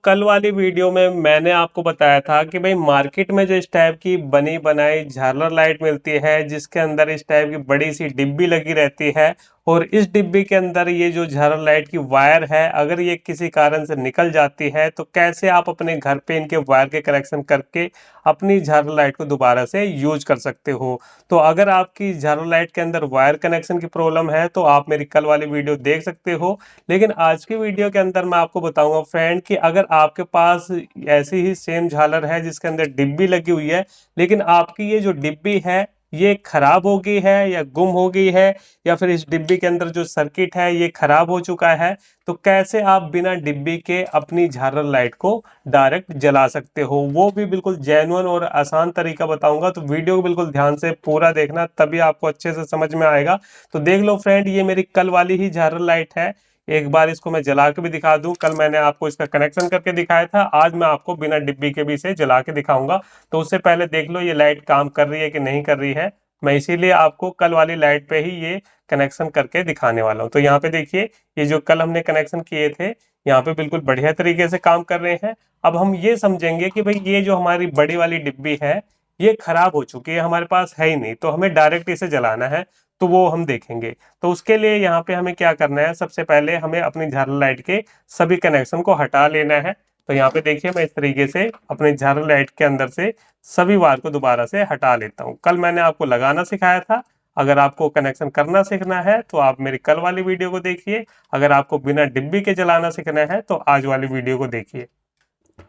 कल वाली वीडियो में मैंने आपको बताया था कि भाई मार्केट में जो इस टाइप की बनी बनाई झालर लाइट मिलती है जिसके अंदर इस टाइप की बड़ी सी डिब्बी लगी रहती है और इस डिब्बी के अंदर ये जो झालर लाइट की वायर है अगर ये किसी कारण से निकल जाती है तो कैसे आप अपने घर पे इनके वायर के कनेक्शन करके अपनी झालर लाइट को दोबारा से यूज कर सकते हो। तो अगर आपकी झालर लाइट के अंदर वायर कनेक्शन की प्रॉब्लम है तो आप मेरी कल वाली वीडियो देख सकते हो। लेकिन आज की वीडियो के अंदर मैं आपको बताऊंगा फ्रेंड कि अगर आपके पास ऐसी ही सेम झालर है जिसके अंदर डिब्बी लगी हुई है लेकिन आपकी ये जो डिब्बी है ये खराब हो गई है या गुम हो गई है या फिर इस डिब्बी के अंदर जो सर्किट है ये खराब हो चुका है, तो कैसे आप बिना डिब्बी के अपनी झालर लाइट को डायरेक्ट जला सकते हो, वो भी बिल्कुल जेन्युइन और आसान तरीका बताऊंगा। तो वीडियो को बिल्कुल ध्यान से पूरा देखना तभी आपको अच्छे से समझ में आएगा। तो देख लो फ्रेंड, ये मेरी कल वाली ही झालर लाइट है। एक बार इसको मैं जला के भी दिखा दूं, कल मैंने आपको इसका कनेक्शन करके दिखाया था, आज मैं आपको बिना डिब्बी के भी इसे जला के दिखाऊंगा। तो उससे पहले देख लो ये लाइट काम कर रही है कि नहीं कर रही है। मैं इसीलिए आपको कल वाली लाइट पे ही ये कनेक्शन करके दिखाने वाला हूँ। तो यहाँ पे देखिए, ये जो कल हमने कनेक्शन किए थे यहाँ पे बिल्कुल बढ़िया तरीके से काम कर रहे हैं। अब हम ये समझेंगे कि भाई ये जो हमारी बड़ी वाली डिब्बी है ये खराब हो चुकी है, हमारे पास है ही नहीं, तो हमें डायरेक्ट इसे जलाना है। तो वो हम देखेंगे। तो उसके लिए यहाँ पे हमें क्या करना है, सबसे पहले हमें अपनी झालर लाइट के सभी कनेक्शन को हटा लेना है। तो यहाँ पे देखिए, मैं इस तरीके से अपनी झालर लाइट के अंदर से सभी वायर को दोबारा से हटा लेता हूँ। कल मैंने आपको लगाना सिखाया था। अगर आपको कनेक्शन करना सीखना है तो आप मेरी कल वाली वीडियो को देखिए। अगर आपको बिना डिब्बी के जलाना सीखना है तो आज वाली वीडियो को देखिए।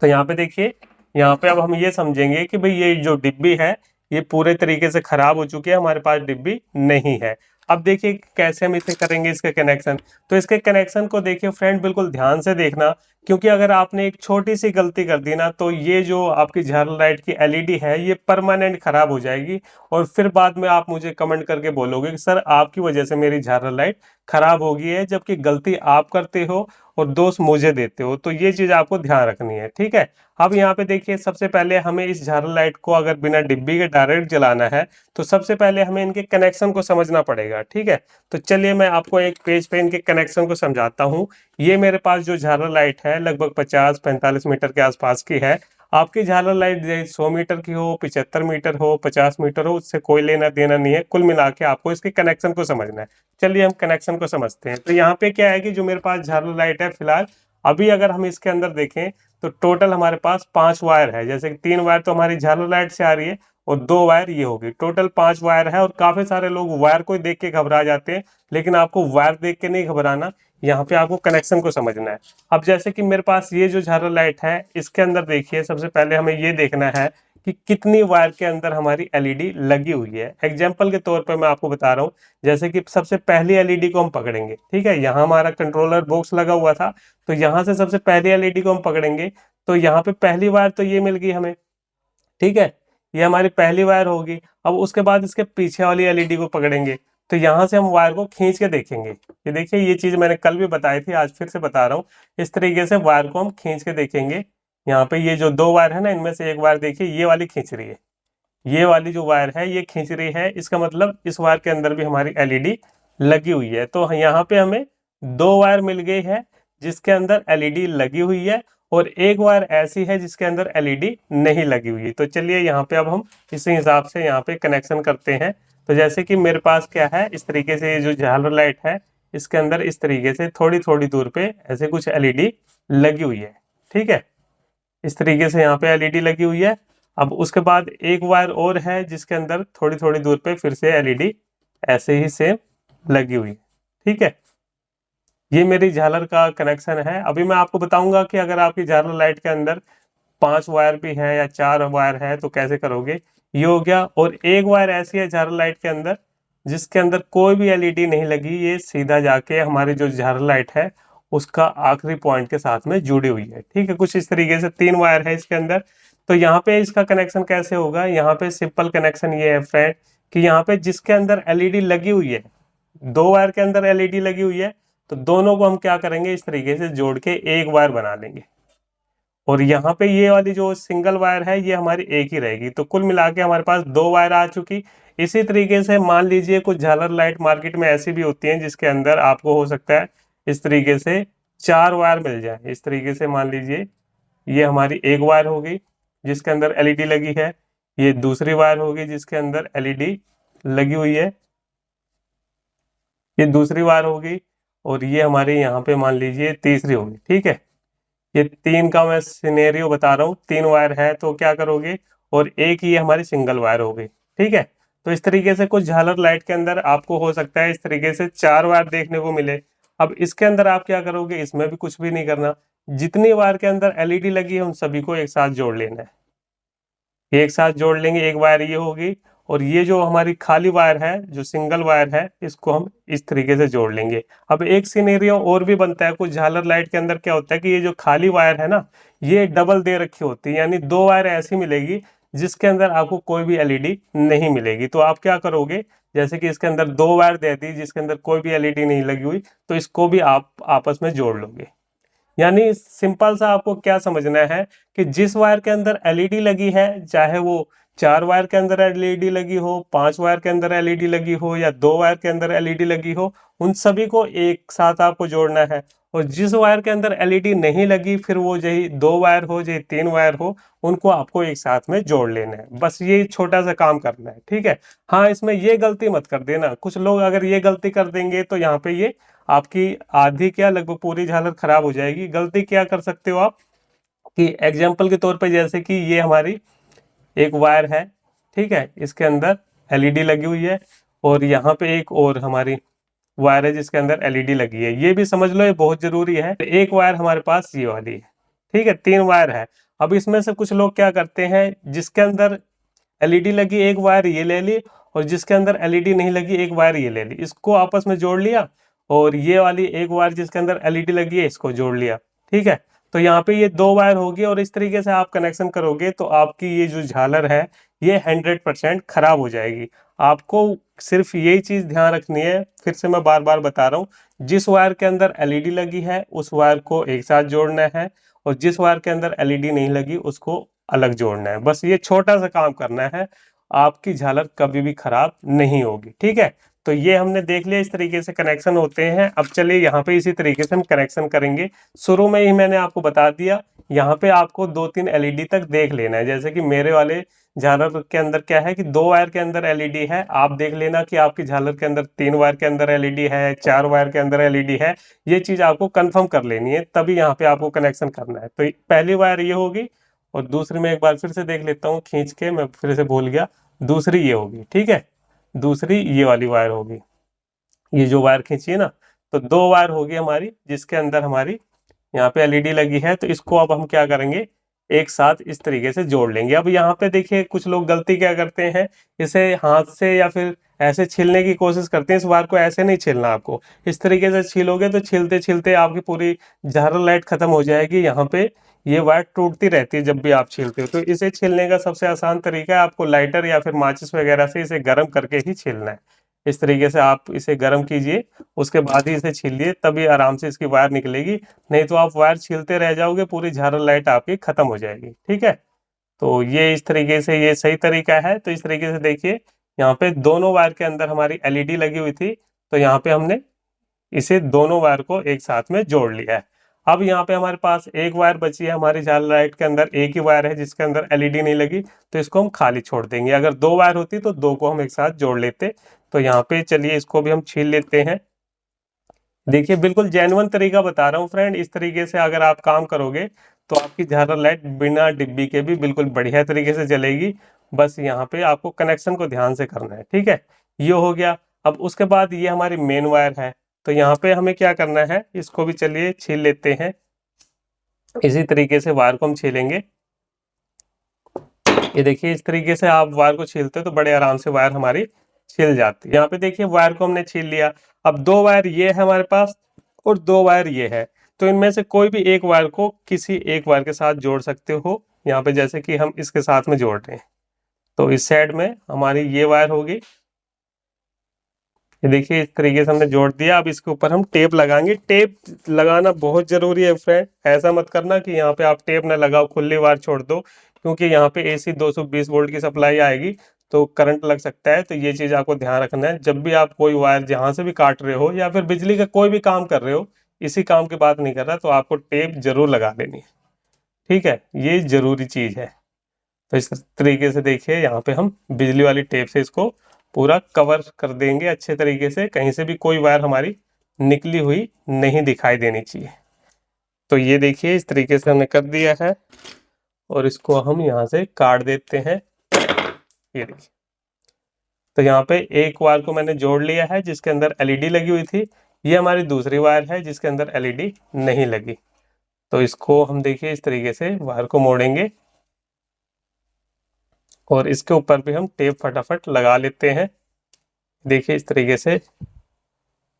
तो यहाँ पे देखिए, यहाँ पे अब हम ये समझेंगे कि भाई ये जो डिब्बी है ये पूरे तरीके से खराब हो चुकी है, हमारे पास डिब्बी नहीं है। अब देखिए कैसे हम इसे करेंगे इसके कनेक्शन। तो इसके कनेक्शन को देखिए फ्रेंड, बिल्कुल ध्यान से देखना, क्योंकि अगर आपने एक छोटी सी गलती कर दी ना तो ये जो आपकी झालर लाइट की एलईडी है ये परमानेंट खराब हो जाएगी। और फिर बाद में आप मुझे कमेंट करके बोलोगे कि सर आपकी वजह से मेरी झालर लाइट खराब हो गई है, जबकि गलती आप करते हो और दोष मुझे देते हो। तो ये चीज आपको ध्यान रखनी है, ठीक है। अब यहाँ पे देखिए, सबसे पहले हमें इस झालर लाइट को अगर बिना डिब्बी के डायरेक्ट जलाना है तो सबसे पहले हमें इनके कनेक्शन को समझना पड़ेगा, ठीक है। तो चलिए मैं आपको एक पेज पे इनके कनेक्शन को समझाता हूँ। ये मेरे पास जो झालर लाइट है लगभग 50-45 मीटर के आसपास की है। आपकी झालर लाइट 100 मीटर की हो, 75 मीटर हो, 50 मीटर हो, उससे कोई लेना देना नहीं है। कुल मिला के आपको इसके कनेक्शन को समझना है। चलिए हम कनेक्शन को समझते हैं। तो यहाँ पे क्या है कि जो मेरे पास झालर लाइट है फिलहाल, अभी अगर हम इसके अंदर देखें तो टोटल हमारे पास 5 वायर है। जैसे कि 3 वायर तो हमारी झालर लाइट से आ रही है और 2 वायर ये होगी, टोटल 5 वायर है। और काफी सारे लोग वायर को देख के घबरा जाते हैं, लेकिन आपको वायर देख के नहीं घबराना, यहाँ पे आपको कनेक्शन को समझना है। अब जैसे कि मेरे पास ये जो झालर लाइट है इसके अंदर देखिए, सबसे पहले हमें ये देखना है कि कितनी वायर के अंदर हमारी एलईडी लगी हुई है। एग्जाम्पल के तौर पर मैं आपको बता रहा हूँ, जैसे कि सबसे पहली एलईडी को हम पकड़ेंगे, ठीक है। यहाँ हमारा कंट्रोलर बॉक्स लगा हुआ था, तो यहाँ से सबसे पहली एलईडी को हम पकड़ेंगे। तो यहाँ पे पहली वायर तो ये मिल गई हमें, ठीक है, ये हमारी पहली वायर होगी। अब उसके बाद इसके पीछे वाली एलईडी को पकड़ेंगे, तो यहाँ से हम वायर को खींच के देखेंगे। ये देखिए, ये चीज मैंने कल भी बताई थी, आज फिर से बता रहा हूँ। इस तरीके से वायर को हम खींच के देखेंगे। यहाँ पे ये जो 2 वायर है ना, इनमें से एक वायर देखिए ये वाली खींच रही है, ये वाली जो वायर है ये खींच रही है। इसका मतलब इस वायर के अंदर भी हमारी एलईडी लगी हुई है। तो यहाँ पे हमें 2 वायर मिल गई है जिसके अंदर एलईडी लगी हुई है, और एक वायर ऐसी है जिसके अंदर एलईडी नहीं लगी हुई है। तो चलिए यहाँ पे अब हम इसी हिसाब से यहाँ पे कनेक्शन करते हैं। तो जैसे कि मेरे पास क्या है, इस तरीके से ये जो झालर लाइट है इसके अंदर इस तरीके से थोड़ी थोड़ी दूर पे ऐसे कुछ एलईडी लगी हुई है, ठीक है। इस तरीके से यहाँ पे एलईडी लगी हुई है। अब उसके बाद एक वायर और है जिसके अंदर थोड़ी थोड़ी दूर पे फिर से एलईडी ऐसे ही सेम लगी हुई है, ठीक है। ये मेरी झालर का कनेक्शन है। अभी मैं आपको बताऊंगा कि अगर आपकी झालर लाइट के अंदर 5 वायर भी है या 4 वायर है तो कैसे करोगे। ये हो गया। और एक वायर ऐसी है झालर लाइट के अंदर जिसके अंदर कोई भी एलईडी नहीं लगी, ये सीधा जाके हमारी जो झालर लाइट है उसका आखिरी पॉइंट के साथ में जुड़ी हुई है, ठीक है। कुछ इस तरीके से 3 वायर है इसके अंदर। तो यहाँ पे इसका कनेक्शन कैसे होगा, यहाँ पे सिंपल कनेक्शन ये है फ्रेंड कि यहाँ पे जिसके अंदर एलईडी लगी हुई है, 2 वायर के अंदर एलईडी लगी हुई है, तो दोनों को हम क्या करेंगे, इस तरीके से जोड़ के एक वायर बना लेंगे। और यहाँ पे ये वाली जो सिंगल वायर है ये हमारी एक ही रहेगी। तो कुल मिला के हमारे पास 2 वायर आ चुकी। इसी तरीके से मान लीजिए कुछ झालर लाइट मार्केट में ऐसी भी होती हैं जिसके अंदर आपको हो सकता है इस तरीके से 4 वायर मिल जाए। इस तरीके से मान लीजिए ये हमारी एक वायर होगी जिसके अंदर एलईडी लगी है, ये दूसरी वायर होगी जिसके अंदर एलईडी लगी हुई है, ये दूसरी वायर होगी, और ये हमारे यहाँ पे मान लीजिए तीसरी होगी। ठीक है, ये तीन का मैं सिनेरियो बता रहा हूँ, तीन वायर है तो क्या करोगे, और एक ये हमारी सिंगल वायर होगी। ठीक है, तो इस तरीके से कुछ झालर लाइट के अंदर आपको हो सकता है इस तरीके से चार वायर देखने को मिले। अब इसके अंदर आप क्या करोगे, इसमें भी कुछ भी नहीं करना, जितनी वायर के अंदर एलईडी लगी है उन सभी को एक साथ जोड़ लेना है। एक साथ जोड़ लेंगे, एक वायर ये होगी, और ये जो हमारी खाली वायर है, जो सिंगल वायर है, इसको हम इस तरीके से जोड़ लेंगे। अब एक सिनेरियो और भी बनता है, कुछ झालर लाइट के अंदर क्या होता है कि ये जो खाली वायर है ना, ये डबल दे रखी होती है, यानी दो वायर ऐसी मिलेगी जिसके अंदर आपको कोई भी एलईडी नहीं मिलेगी। तो आप क्या करोगे, जैसे कि इसके अंदर दो वायर दे दी जिसके अंदर कोई भी एलईडी नहीं लगी हुई, तो इसको भी आप आपस में जोड़ लोगे। यानी सिंपल सा आपको क्या समझना है कि जिस वायर के अंदर एलईडी लगी है, चाहे वो चार वायर के अंदर एलईडी लगी हो, पांच वायर के अंदर एलईडी लगी हो, या दो वायर के अंदर एलईडी लगी हो, उन सभी को एक साथ आपको जोड़ना है। और जिस वायर के अंदर एलईडी नहीं लगी, फिर वो यही दो वायर हो चाहे तीन वायर हो, उनको आपको एक साथ में जोड़ लेना है। बस ये छोटा सा काम करना है। ठीक है, हाँ, इसमें ये गलती मत कर देना, कुछ लोग अगर ये गलती कर देंगे तो यहाँ पे ये आपकी आधी क्या लगभग पूरी झालर खराब हो जाएगी। गलती क्या कर सकते हो आप कि एग्जाम्पल के तौर पे, जैसे कि ये हमारी एक वायर है, ठीक है, इसके अंदर एलईडी लगी हुई है, और यहाँ पे एक और हमारी वायर है जिसके अंदर एलईडी लगी है। ये भी समझ लो, ये बहुत जरूरी है। एक वायर हमारे पास ये वाली है, ठीक है, तीन वायर है। अब इसमें से कुछ लोग क्या करते हैं, जिसके अंदर एलईडी लगी एक वायर ये ले ली, और जिसके अंदर एलईडी नहीं लगी एक वायर ये ले ली, इसको आपस में जोड़ लिया, और ये वाली एक वायर जिसके अंदर एलईडी लगी है इसको जोड़ लिया। ठीक है, तो यहाँ पे ये दो वायर होगी, और इस तरीके से आप कनेक्शन करोगे तो आपकी ये जो झालर है ये 100% खराब हो जाएगी। आपको सिर्फ यही चीज ध्यान रखनी है, फिर से मैं बार बार बता रहा हूँ, जिस वायर के अंदर एलईडी लगी है उस वायर को एक साथ जोड़ना है, और जिस वायर के अंदर एलईडी नहीं लगी उसको अलग जोड़ना है। बस ये छोटा सा काम करना है, आपकी झालर कभी भी खराब नहीं होगी। ठीक है, तो ये हमने देख लिया इस तरीके से कनेक्शन होते हैं। अब चलिए यहाँ पे इसी तरीके से हम कनेक्शन करेंगे। शुरू में ही मैंने आपको बता दिया, यहाँ पे आपको दो तीन एलईडी तक देख लेना है। जैसे कि मेरे वाले झालर के अंदर क्या है कि दो वायर के अंदर एलईडी है, आप देख लेना कि आपकी झालर के अंदर तीन वायर के अंदर एलईडी है, चार वायर के अंदर एलईडी है। ये चीज आपको कंफर्म कर लेनी है, तभी यहाँ पे आपको कनेक्शन करना है। तो पहली वायर ये होगी, और दूसरी में एक बार फिर से देख लेता हूँ खींच के, मैं फिर से भूल गया, दूसरी ये होगी। ठीक है, दूसरी ये वाली वायर होगी, ये जो वायर खींची है ना, तो दो वायर होगी हमारी जिसके अंदर हमारी यहाँ पे एलईडी लगी है। तो इसको अब हम क्या करेंगे, एक साथ इस तरीके से जोड़ लेंगे। अब यहाँ पे देखिए कुछ लोग गलती क्या करते हैं, इसे हाथ से या फिर ऐसे छीलने की कोशिश करते हैं। इस वायर को ऐसे नहीं छीलना, आपको इस तरीके से छीलोगे तो छीलते छीलते आपकी पूरी झालर लाइट खत्म हो जाएगी। यहाँ पे ये वायर टूटती रहती है जब भी आप छीलते हो। तो इसे छीलने का सबसे आसान तरीका है, आपको लाइटर या फिर माचिस वगैरह से इसे गर्म करके ही छीलना है। इस तरीके से आप इसे गर्म कीजिए, उसके बाद ही इसे छीलिए, तभी आराम से इसकी वायर निकलेगी। नहीं तो आप वायर छीलते रह जाओगे, पूरी झालर लाइट आपकी खत्म हो जाएगी। ठीक है, तो ये इस तरीके से ये सही तरीका है। तो इस तरीके से देखिए, यहाँ पे दोनों वायर के अंदर हमारी एलईडी लगी हुई थी, तो यहाँ पे हमने इसे दोनों वायर को एक साथ में जोड़ लिया है। अब यहाँ पे हमारे पास एक वायर बची है, हमारी झालर लाइट के अंदर एक ही वायर है जिसके अंदर एलईडी नहीं लगी, तो इसको हम खाली छोड़ देंगे। अगर दो वायर होती तो दो को हम एक साथ जोड़ लेते। तो यहाँ पे चलिए इसको भी हम छील लेते हैं। देखिए बिल्कुल जेन्युइन तरीका बता रहा हूँ फ्रेंड, इस तरीके से अगर आप काम करोगे तो आपकी झालर लाइट बिना डिब्बी के भी बिल्कुल बढ़िया तरीके से जलेगी। बस यहाँ पे आपको कनेक्शन को ध्यान से करना है। ठीक है, ये हो गया। अब उसके बाद ये हमारी मेन वायर है, तो यहाँ पे हमें क्या करना है, इसको भी चलिए छील लेते हैं। इसी तरीके से वायर को हम छीलेंगे। ये देखिए इस तरीके से आप वायर को छीलते हो तो बड़े आराम से वायर हमारी छिल जाती है। यहाँ पे देखिए वायर को हमने छील लिया। अब दो वायर ये है हमारे पास, और दो वायर ये है, तो इनमें से कोई भी एक वायर को किसी एक वायर के साथ जोड़ सकते हो। यहाँ पे जैसे कि हम इसके साथ में जोड़ रहे हैं, तो इस साइड में हमारी ये वायर होगी। ये देखिए इस तरीके से हमने जोड़ दिया। अब इसके ऊपर हम टेप लगाएंगे। टेप लगाना बहुत जरूरी है फ्रेंड, ऐसा मत करना कि यहाँ पे आप टेप ना लगाओ, खुली वायर छोड़ दो, क्योंकि यहाँ पे एसी 220 वोल्ट की सप्लाई आएगी तो करंट लग सकता है। तो ये चीज आपको ध्यान रखना है, जब भी आप कोई वायर जहां से भी काट रहे हो या फिर बिजली का कोई भी काम कर रहे हो, इसी काम की बात नहीं कर रहा, तो आपको टेप जरूर लगा लेनी है। ठीक है, ये ज़रूरी चीज़ है। तो इस तरीके से देखिए यहाँ पे हम बिजली वाली टेप से इसको पूरा कवर कर देंगे अच्छे तरीके से, कहीं से भी कोई वायर हमारी निकली हुई नहीं दिखाई देनी चाहिए। तो ये देखिए इस तरीके से हमने कर दिया है और इसको हम यहाँ से काट देते हैं। ये देखिए, तो यहाँ पे एक वायर को मैंने जोड़ लिया है जिसके अंदर एलईडी लगी हुई थी। ये हमारी दूसरी वायर है जिसके अंदर एलईडी नहीं लगी। तो इसको हम देखिए इस तरीके से वायर को मोड़ेंगे और इसके ऊपर भी हम टेप फटाफट लगा लेते हैं। देखिए इस तरीके से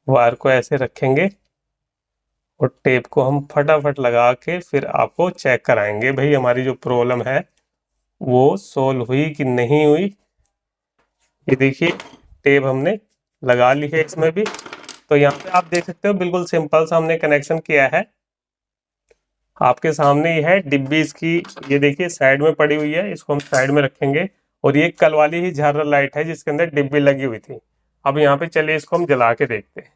वायर को ऐसे रखेंगे और टेप को हम फटाफट लगा के फिर आपको चेक कराएंगे भाई हमारी जो प्रॉब्लम है वो सोल्व हुई कि नहीं हुई। ये देखिए टेप हमने लगा ली है इसमें भी। तो यहाँ पे आप देख सकते हो बिल्कुल सिंपल सा हमने कनेक्शन किया है। आपके सामने ही है डिब्बी इसकी, ये देखिए साइड में पड़ी हुई है, इसको हम साइड में रखेंगे। और ये कल वाली ही झालर लाइट है जिसके अंदर डिब्बी लगी हुई थी। अब यहाँ पे चलिए इसको हम जला के देखते हैं।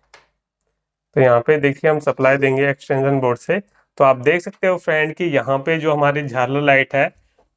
तो यहाँ पे देखिए हम सप्लाई देंगे एक्सटेंशन बोर्ड से। तो आप देख सकते हो फ्रेंड कि यहाँ पे जो हमारी झालर लाइट है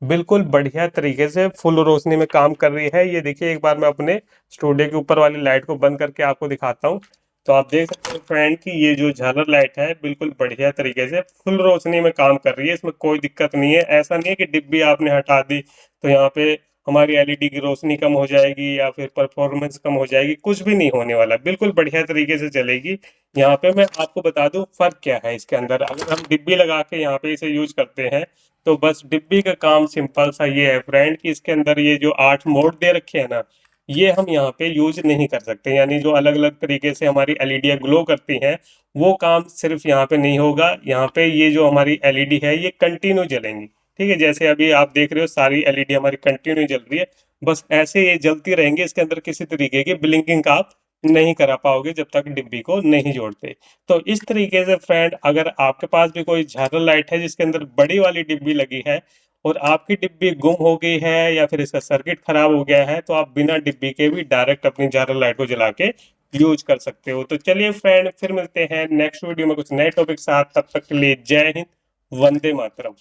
बिल्कुल बढ़िया तरीके से फुल रोशनी में काम कर रही है। ये देखिए एक बार मैं अपने स्टूडियो के ऊपर वाली लाइट को बंद करके आपको दिखाता हूँ। तो आप देख सकते हो फ्रेंड कि ये जो झालर लाइट है बिल्कुल बढ़िया तरीके से फुल रोशनी में काम कर रही है। इसमें कोई दिक्कत नहीं है। ऐसा नहीं है कि डिब्बी आपने हटा दी तो यहाँ पे हमारी एलईडी की रोशनी कम हो जाएगी या फिर परफॉर्मेंस कम हो जाएगी, कुछ भी नहीं होने वाला, बिल्कुल बढ़िया तरीके से चलेगी। यहाँ पे मैं आपको बता दूं फर्क क्या है इसके अंदर। अगर हम डिब्बी लगा के यहाँ पे इसे यूज करते हैं तो बस डिब्बी का काम सिंपल सा ये है फ्रेंड कि इसके अंदर ये जो 8 मोड दे रखे हैं ना, ये हम यहाँ पे यूज नहीं कर सकते। यानी जो अलग अलग तरीके से हमारी एलईडी ग्लो करती हैं वो काम सिर्फ यहाँ पे नहीं होगा। यहाँ पे ये जो हमारी एलईडी है ये कंटिन्यू जलेंगी। ठीक है, जैसे अभी आप देख रहे हो सारी एलईडी हमारी कंटिन्यू जल रही है, बस ऐसे ये जलती रहेंगी। इसके अंदर किसी तरीके की ब्लिंकिंग का आप नहीं करा पाओगे जब तक डिब्बी को नहीं जोड़ते। तो इस तरीके से फ्रेंड अगर आपके पास भी कोई झालर लाइट है जिसके अंदर बड़ी वाली डिब्बी लगी है और आपकी डिब्बी गुम हो गई है या फिर इसका सर्किट खराब हो गया है तो आप बिना डिब्बी के भी डायरेक्ट अपनी झालर लाइट को जला के यूज कर सकते हो। तो चलिए फ्रेंड फिर मिलते हैं नेक्स्ट वीडियो में कुछ नए टॉपिक साथ। तब तक के लिए जय हिंद, वंदे मातरम।